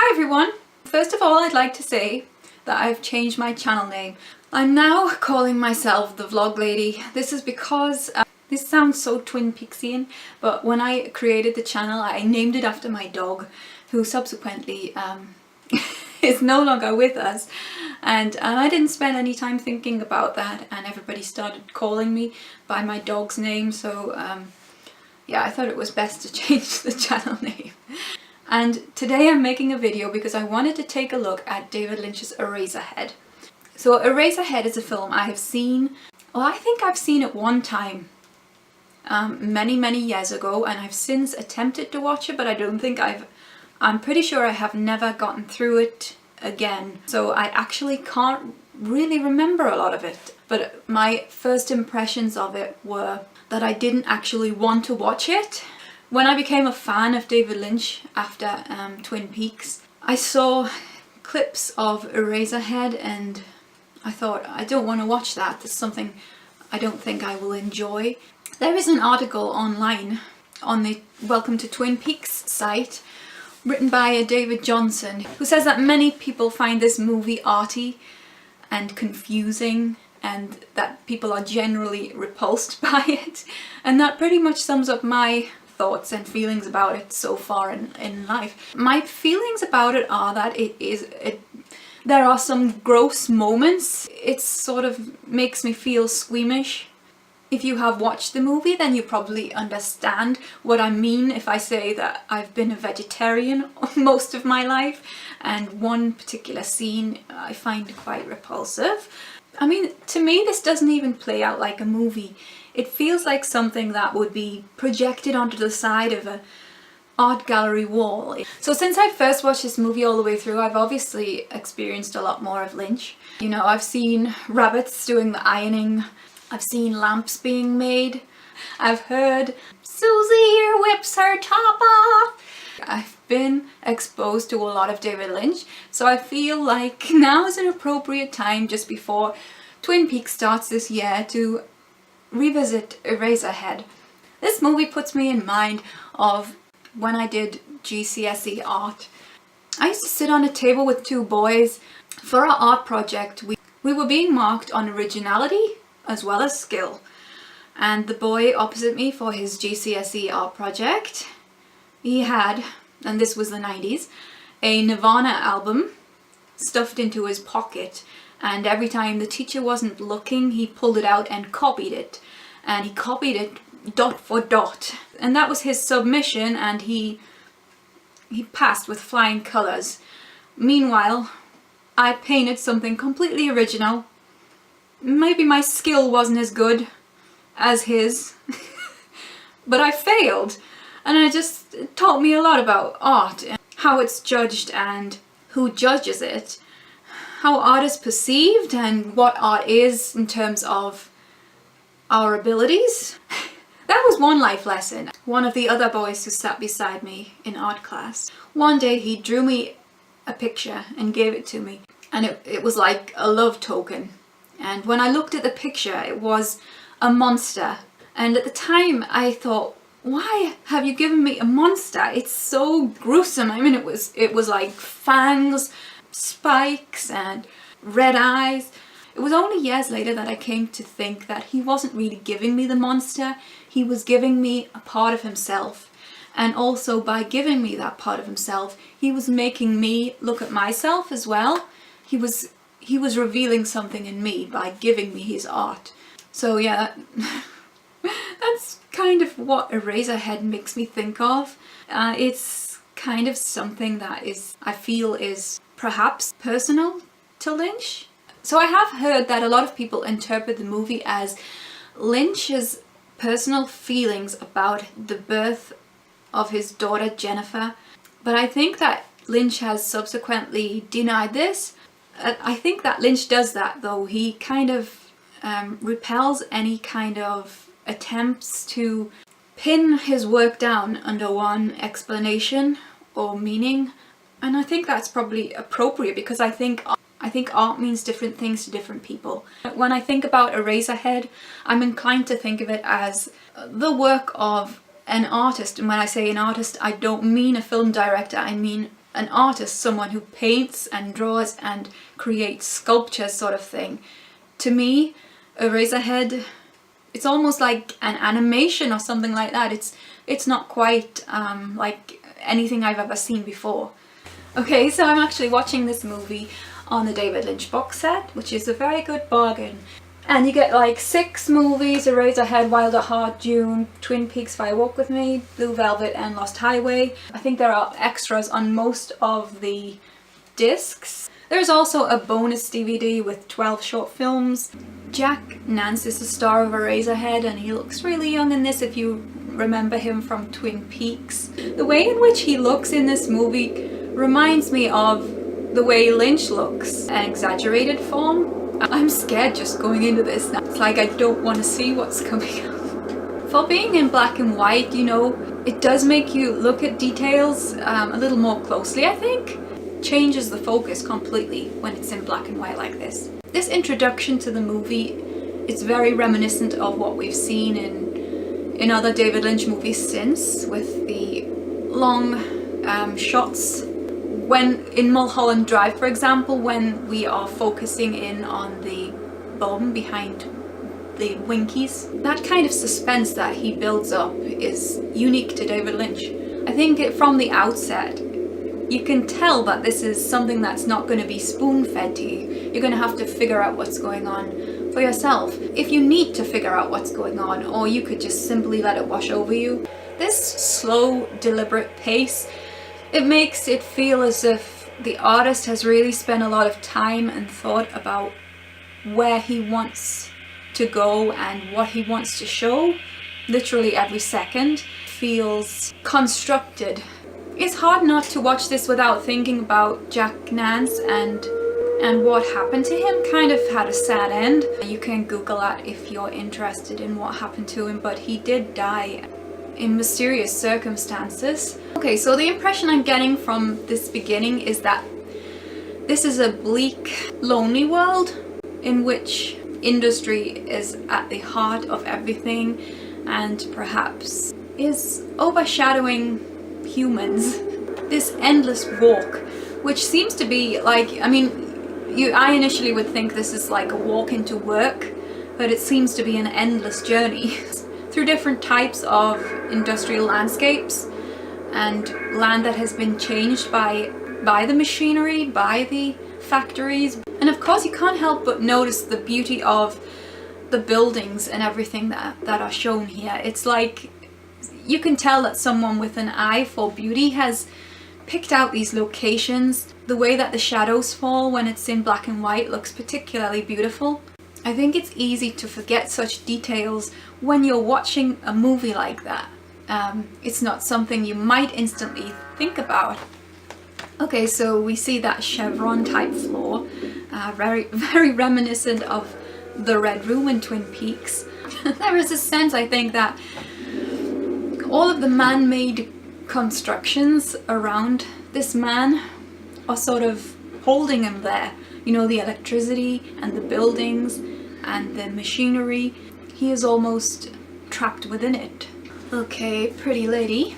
Hi everyone! First of all, I'd like to say that I've changed my channel name. I'm now calling myself the Vlog Lady. This is because, this sounds so Twin Peaksian, but when I created the channel I named it after my dog, who subsequently is no longer with us, and I didn't spend any time thinking about that, and everybody started calling me by my dog's name, so yeah, I thought it was best to change the channel name. And today I'm making a video because I wanted to take a look at David Lynch's Eraserhead. So Eraserhead is a film I have seen, well, I think I've seen it one time many years ago, and I've since attempted to watch it, but I don't think I'm pretty sure I have never gotten through it again. So I actually can't really remember a lot of it. But my first impressions of it were that I didn't actually want to watch it. When I became a fan of David Lynch after Twin Peaks, I saw clips of Eraserhead and I thought, I don't want to watch that. There's something I don't think I will enjoy. There is an article online on the Welcome to Twin Peaks site written by David Johnson, who says that many people find this movie arty and confusing, and that people are generally repulsed by it. And that pretty much sums up my thoughts and feelings about it so far in life. My feelings about it are that there are some gross moments. It sort of makes me feel squeamish. If you have watched the movie, then you probably understand what I mean if I say that I've been a vegetarian most of my life, and one particular scene I find quite repulsive. I mean, to me this doesn't even play out like a movie. It feels like something that would be projected onto the side of an art gallery wall. So since I first watched this movie all the way through, I've obviously experienced a lot more of Lynch. You know, I've seen rabbits doing the ironing, I've seen lamps being made, I've heard Susie here whips her top off. I've been exposed to a lot of David Lynch, so I feel like now is an appropriate time, just before Twin Peaks starts this year, to revisit Eraserhead. This movie puts me in mind of when I did GCSE art. I used to sit on a table with two boys. For our art project, we were being marked on originality as well as skill. And the boy opposite me, for his GCSE art project, he had, and this was the 90s, a Nirvana album stuffed into his pocket, and every time the teacher wasn't looking he pulled it out and copied it. And he copied it dot for dot. And that was his submission, and he passed with flying colours. Meanwhile, I painted something completely original. Maybe my skill wasn't as good as his, but I failed. And it just taught me a lot about art, and how it's judged and who judges it, how art is perceived and what art is in terms of our abilities. That was one life lesson. One of the other boys who sat beside me in art class, one day he drew me a picture and gave it to me, and it was like a love token. And when I looked at the picture, it was a monster, and at the time I thought, why have you given me a monster? It's so gruesome. I mean, it was like fangs, spikes and red eyes. It was only years later that I came to think that he wasn't really giving me the monster, he was giving me a part of himself. And also, by giving me that part of himself, he was making me look at myself as well. He was revealing something in me by giving me his art. So yeah, that's kind of what Eraserhead makes me think of. It's kind of something that I feel is perhaps personal to Lynch. So I have heard that a lot of people interpret the movie as Lynch's personal feelings about the birth of his daughter Jennifer, but I think that Lynch has subsequently denied this. I think that Lynch does that though. He kind of repels any kind of attempts to pin his work down under one explanation or meaning, and I think that's probably appropriate, because I think art means different things to different people. When I think about Eraserhead, I'm inclined to think of it as the work of an artist, and when I say an artist I don't mean a film director, I mean an artist, someone who paints and draws and creates sculptures sort of thing. To me, Eraserhead, it's almost like an animation or something like that. It's not quite like anything I've ever seen before. Okay, so I'm actually watching this movie on the David Lynch box set, which is a very good bargain. And you get like 6 movies: Eraserhead, Wild at Heart, Dune, Twin Peaks, Fire Walk with Me, Blue Velvet and Lost Highway. I think there are extras on most of the discs. There's also a bonus DVD with 12 short films. Jack Nance is the star of Eraserhead, and he looks really young in this if you remember him from Twin Peaks. The way in which he looks in this movie reminds me of the way Lynch looks, an exaggerated form. I'm scared just going into this now. It's like I don't want to see what's coming up. For being in black and white, you know, it does make you look at details a little more closely, I think. Changes the focus completely when it's in black and white like this. This introduction to the movie is very reminiscent of what we've seen in other David Lynch movies since, with the long shots. When in Mulholland Drive, for example, when we are focusing in on the bomb behind the Winkies, that kind of suspense that he builds up is unique to David Lynch. I think from the outset, you can tell that this is something that's not going to be spoon-fed to you. You're going to have to figure out what's going on for yourself. If you need to figure out what's going on, or you could just simply let it wash over you. This slow, deliberate pace, it makes it feel as if the artist has really spent a lot of time and thought about where he wants to go and what he wants to show. Literally every second feels constructed. It's hard not to watch this without thinking about Jack Nance and what happened to him. Kind of had a sad end. You can Google that if you're interested in what happened to him, but he did die in mysterious circumstances. Okay, so the impression I'm getting from this beginning is that this is a bleak, lonely world in which industry is at the heart of everything and perhaps is overshadowing humans. This endless walk, which seems to be like, I initially would think this is like a walk into work, but it seems to be an endless journey through different types of industrial landscapes and land that has been changed by the machinery, by the factories. And of course you can't help but notice the beauty of the buildings and everything that are shown here. It's like you can tell that someone with an eye for beauty has picked out these locations. The way that the shadows fall when it's in black and white looks particularly beautiful. I think it's easy to forget such details when you're watching a movie like that. It's not something you might instantly think about. Okay, so we see that chevron type floor, very, very reminiscent of the Red Room in Twin Peaks. There is a sense, I think, that all of the man-made constructions around this man are sort of holding him there. You know, the electricity and the buildings and the machinery. He is almost trapped within it. Okay, pretty lady.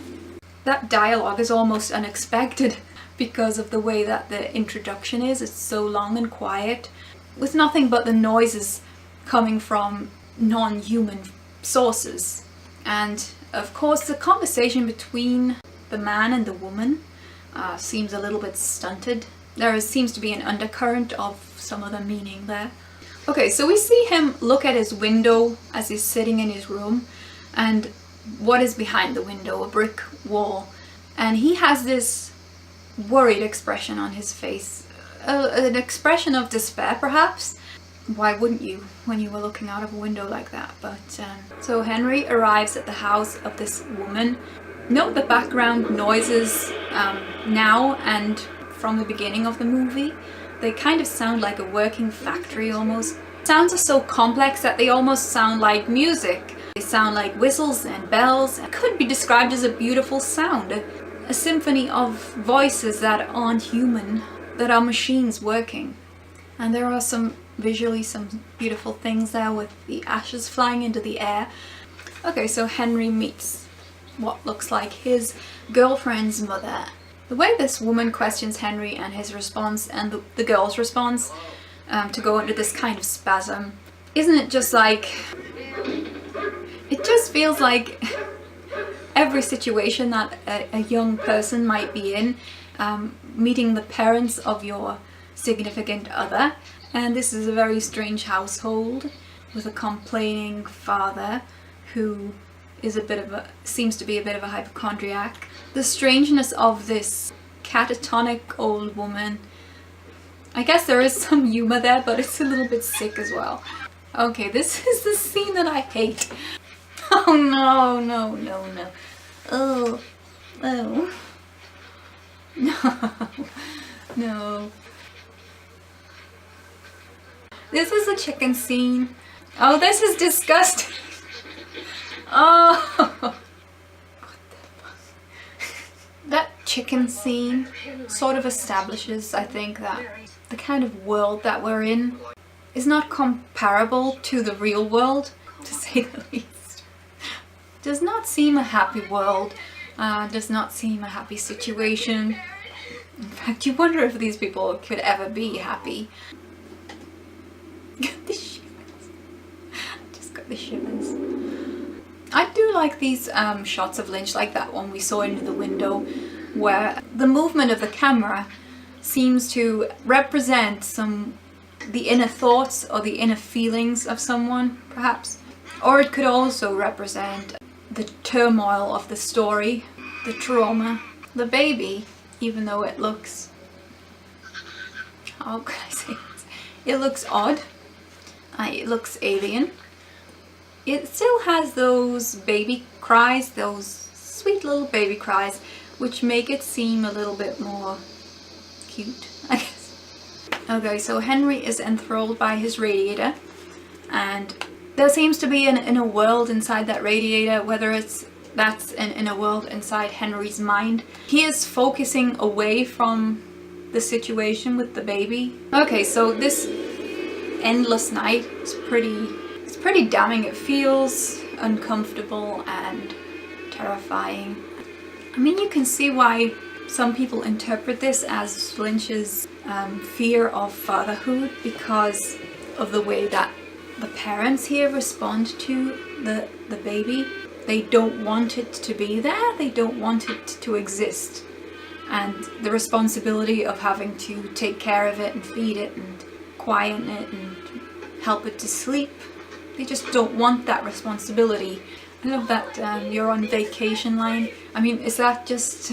That dialogue is almost unexpected because of the way that the introduction is. It's so long and quiet, with nothing but the noises coming from non-human sources. And of course the conversation between the man and the woman seems a little bit stunted. There seems to be an undercurrent of some other meaning there. Okay, so we see him look at his window as he's sitting in his room, and what is behind the window? A brick wall. And he has this worried expression on his face, an expression of despair perhaps. Why wouldn't you when you were looking out of a window like that? But so Henry arrives at the house of this woman. Note the background noises now and from the beginning of the movie. They kind of sound like a working factory almost. Sounds are so complex that they almost sound like music. They sound like whistles and bells. It could be described as a beautiful sound, a symphony of voices that aren't human, that are machines working. And there are visually some beautiful things there with the ashes flying into the air. Okay, so Henry meets what looks like his girlfriend's mother. The way this woman questions Henry and his response and the girl's response to go into this kind of spasm, isn't it just like, it just feels like every situation that a young person might be in, meeting the parents of your significant other, and this is a very strange household with a complaining father who is seems to be a bit of a hypochondriac. The strangeness of this catatonic old woman. I guess there is some humor there, but it's a little bit sick as well. Okay, this is the scene that I hate. Oh no, no, no, no. Oh, oh. No, no. This is the chicken scene. Oh, this is disgusting. Oh. What the fuck? That chicken scene sort of establishes, I think, that the kind of world that we're in is not comparable to the real world, to say the least. Does not seem a happy world, does not seem a happy situation. In fact, you wonder if these people could ever be happy. The shivers. I just got the shivers. I do like these shots of Lynch, like that one we saw into the window, where the movement of the camera seems to represent the inner thoughts or the inner feelings of someone, perhaps. Or it could also represent the turmoil of the story, the trauma. The baby, even though it looks, how can I say this? It looks odd, it looks alien. It still has those baby cries, those sweet little baby cries, which make it seem a little bit more cute, I guess. Okay, so Henry is enthralled by his radiator, and there seems to be an inner world inside that radiator, whether that's an inner world inside Henry's mind. He is focusing away from the situation with the baby. Okay, so this endless night is pretty damning. It feels uncomfortable and terrifying. I mean, you can see why some people interpret this as Lynch's fear of fatherhood, because of the way that the parents here respond to the baby. They don't want it to be there, they don't want it to exist. And the responsibility of having to take care of it and feed it and quieten it and help it to sleep. They just don't want that responsibility. I love that you're on vacation line. I mean, is that just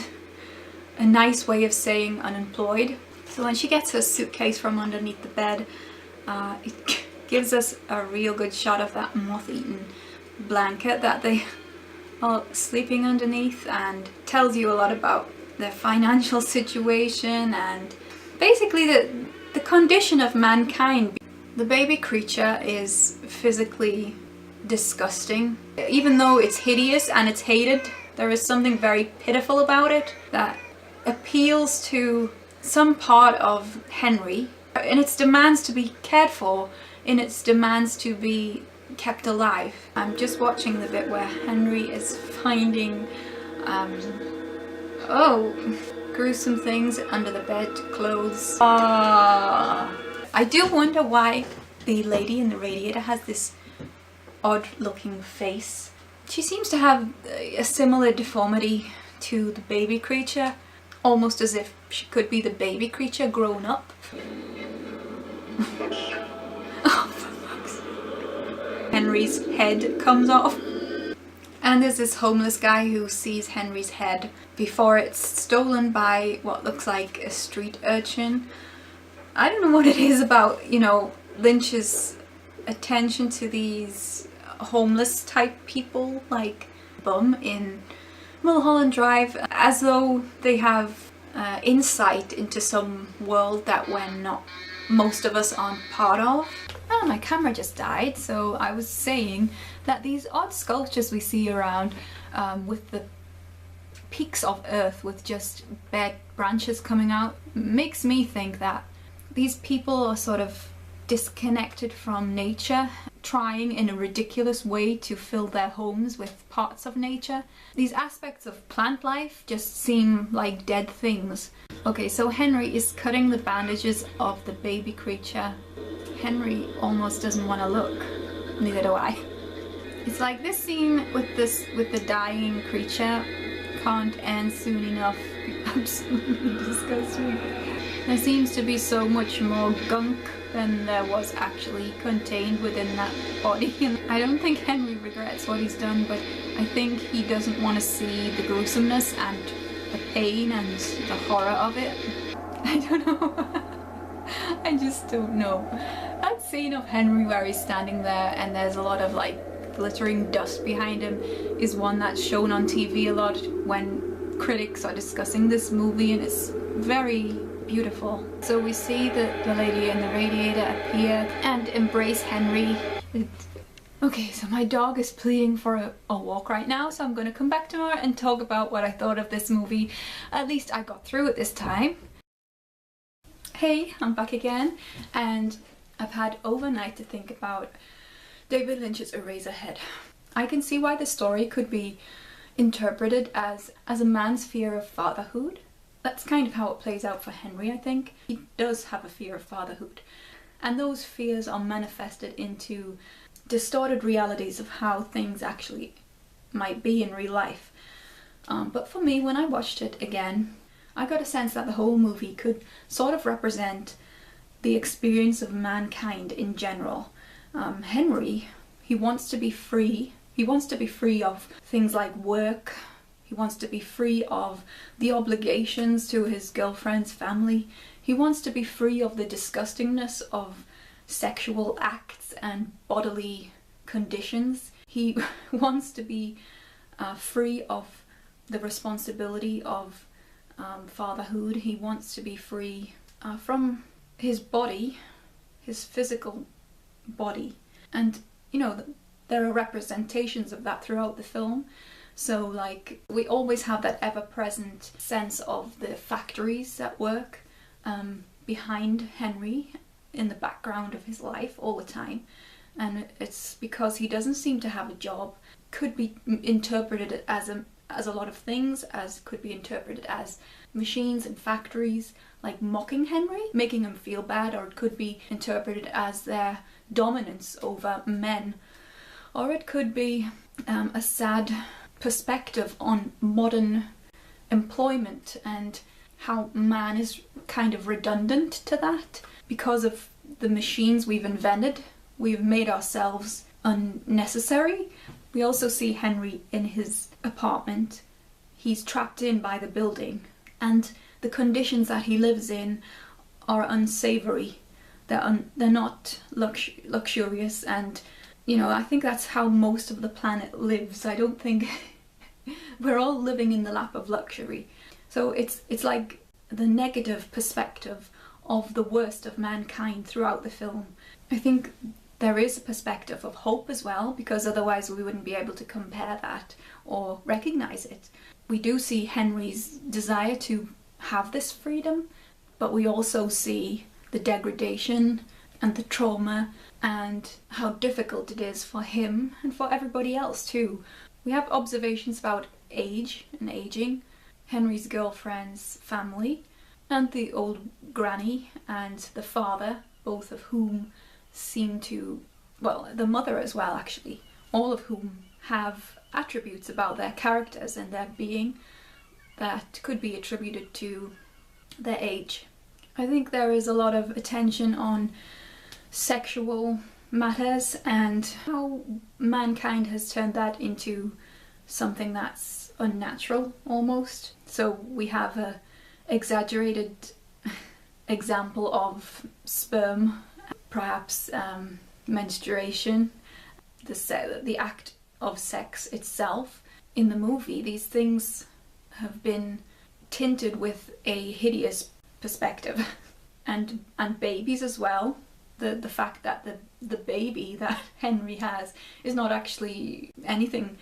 a nice way of saying unemployed? So when she gets her suitcase from underneath the bed, it gives us a real good shot of that moth-eaten blanket that they are sleeping underneath, and tells you a lot about their financial situation and basically the condition of mankind. The baby creature is physically disgusting. Even though it's hideous and it's hated, there is something very pitiful about it that appeals to some part of Henry in its demands to be cared for, in its demands to be kept alive. I'm just watching the bit where Henry is finding gruesome things under the bed, clothes. I do wonder why the lady in the radiator has this odd looking face. She seems to have a similar deformity to the baby creature, almost as if she could be the baby creature grown up. Oh, for fuck's sake. Henry's head comes off. And there's this homeless guy who sees Henry's head before it's stolen by what looks like a street urchin. I don't know what it is about, you know, Lynch's attention to these homeless type people like Bum in Mulholland Drive, as though they have insight into some world that most of us aren't part of. Oh, my camera just died, so I was saying that these odd sculptures we see around with the peaks of earth with just bare branches coming out makes me think that these people are sort of disconnected from nature, trying in a ridiculous way to fill their homes with parts of nature. These aspects of plant life just seem like dead things. Okay, so Henry is cutting the bandages of the baby creature. Henry almost doesn't want to look. Neither do I. It's like this scene with the dying creature can't end soon enough. Absolutely disgusting. There seems to be so much more gunk than there was actually contained within that body. And I don't think Henry regrets what he's done, but I think he doesn't want to see the gruesomeness and the pain and the horror of it. I don't know. I just don't know. That scene of Henry where he's standing there and there's a lot of like glittering dust behind him is one that's shown on TV a lot when critics are discussing this movie, and it's very beautiful. So we see the lady in the radiator appear and embrace Henry. Okay, so my dog is pleading for a walk right now, so I'm going to come back to her and talk about what I thought of this movie. At least I got through it this time. Hey, I'm back again, and I've had overnight to think about David Lynch's Eraserhead. I can see why the story could be interpreted as a man's fear of fatherhood. That's kind of how it plays out for Henry, I think. He does have a fear of fatherhood, and those fears are manifested into distorted realities of how things actually might be in real life. But for me, when I watched it again, I got a sense that the whole movie could sort of represent the experience of mankind in general. Henry, he wants to be free. He wants to be free of things like work. He wants to be free of the obligations to his girlfriend's family. He wants to be free of the disgustingness of sexual acts and bodily conditions. He wants to be free of the responsibility of fatherhood. He wants to be free from his body, his physical body. And, you know, there are representations of that throughout the film. So like we always have that ever-present sense of the factories at work behind Henry in the background of his life all the time, and it's because he doesn't seem to have a job. Could be interpreted as a lot of things, as could be interpreted as machines and factories like mocking Henry, making him feel bad, or it could be interpreted as their dominance over men, or it could be a sad perspective on modern employment and how man is kind of redundant to that. Because of the machines we've invented, we've made ourselves unnecessary. We also see Henry in his apartment. He's trapped in by the building, and the conditions that he lives in are unsavory. They're not luxurious, and you know, I think that's how most of the planet lives. I don't think we're all living in the lap of luxury. So it's like the negative perspective of the worst of mankind throughout the film. I think there is a perspective of hope as well, because otherwise we wouldn't be able to compare that or recognize it. We do see Henry's desire to have this freedom, but we also see the degradation and the trauma and how difficult it is for him and for everybody else too. We have observations about age and aging, Henry's girlfriend's family, and the old granny and the father, both of whom seem to, well, the mother as well actually, all of whom have attributes about their characters and their being that could be attributed to their age. I think there is a lot of attention on sexual matters and how mankind has turned that into something that's unnatural almost. So we have a exaggerated example of sperm, perhaps menstruation, the act of sex itself. In the movie, these things have been tinted with a hideous perspective, and babies as well. The fact that the baby that Henry has is not actually anything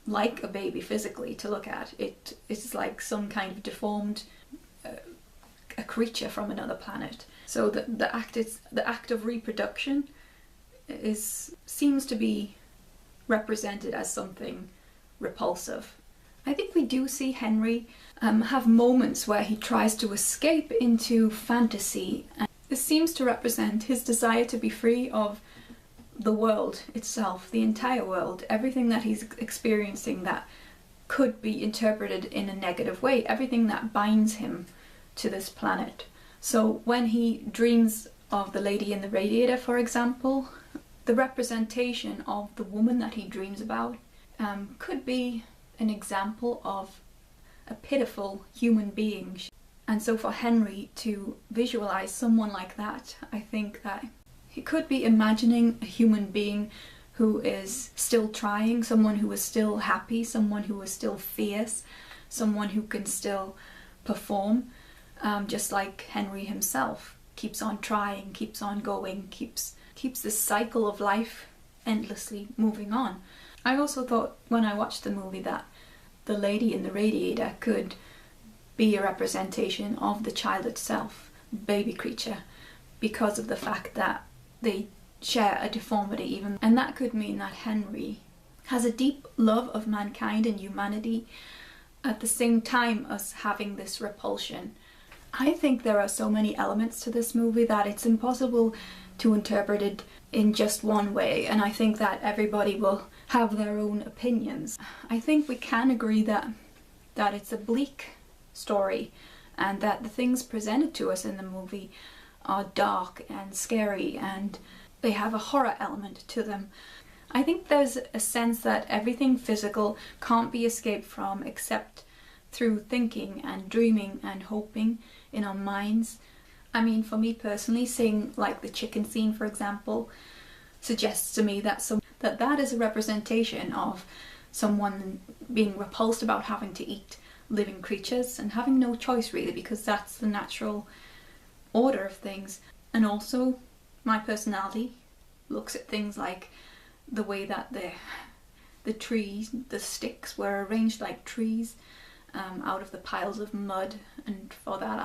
like a baby physically to look at. It is like some kind of deformed a creature from another planet. So the act of reproduction seems to be represented as something repulsive. I think we do see Henry have moments where he tries to escape into fantasy, and this seems to represent his desire to be free of the world itself, the entire world, everything that he's experiencing that could be interpreted in a negative way, everything that binds him to this planet. So when he dreams of the lady in the radiator, for example, the representation of the woman that he dreams about could be an example of a pitiful human being. And so for Henry to visualize someone like that, I think that he could be imagining a human being who is still trying, someone who is still happy, someone who is still fierce, someone who can still perform, just like Henry himself keeps on trying, keeps on going, keeps this cycle of life endlessly moving on. I also thought when I watched the movie that the lady in the radiator could be a representation of the child itself, baby creature, because of the fact that they share a deformity even, and that could mean that Henry has a deep love of mankind and humanity at the same time as having this repulsion. I think there are so many elements to this movie that it's impossible to interpret it in just one way, and I think that everybody will have their own opinions. I think we can agree that it's a bleak story and that the things presented to us in the movie are dark and scary and they have a horror element to them. I think there's a sense that everything physical can't be escaped from except through thinking and dreaming and hoping in our minds. I mean, for me personally, seeing like the chicken scene, for example, suggests to me that that is a representation of someone being repulsed about having to eat living creatures and having no choice really, because that's the natural order of things. And also my personality looks at things like the way that the trees, the sticks were arranged like trees out of the piles of mud, and for that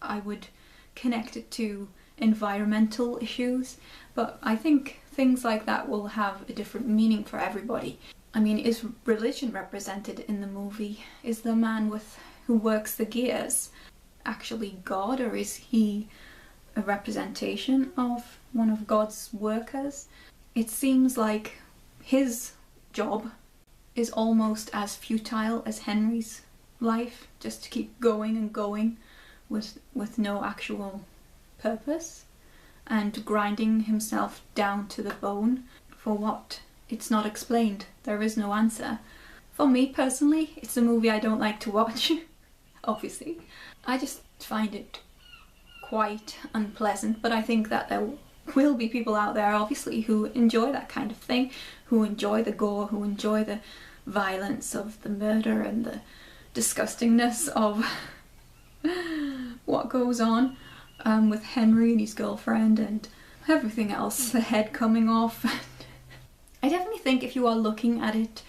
I would connect it to environmental issues. But I think things like that will have a different meaning for everybody. I mean, is religion represented in the movie? Is the man who works the gears actually God, or is he a representation of one of God's workers? It seems like his job is almost as futile as Henry's life, just to keep going and going with no actual purpose, and grinding himself down to the bone for what? It's not explained. There is no answer. For me personally, it's a movie I don't like to watch, obviously. I just find it quite unpleasant, but I think that there will be people out there, obviously, who enjoy that kind of thing, who enjoy the gore, who enjoy the violence of the murder and the disgustingness of what goes on with Henry and his girlfriend and everything else, the head coming off. I definitely think if you are looking at it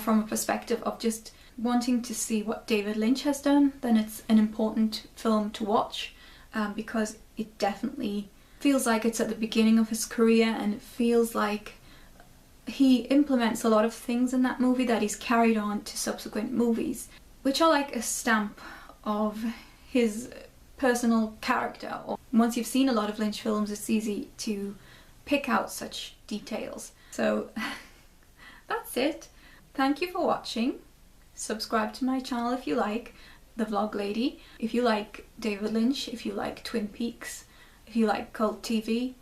from a perspective of just wanting to see what David Lynch has done, then it's an important film to watch, because it definitely feels like it's at the beginning of his career, and it feels like he implements a lot of things in that movie that he's carried on to subsequent movies, which are like a stamp of his personal character. Once you've seen a lot of Lynch films, it's easy to pick out such details. So that's it. Thank you for watching. Subscribe to my channel if you like The Vlog Lady, if you like David Lynch, if you like Twin Peaks, if you like cult TV.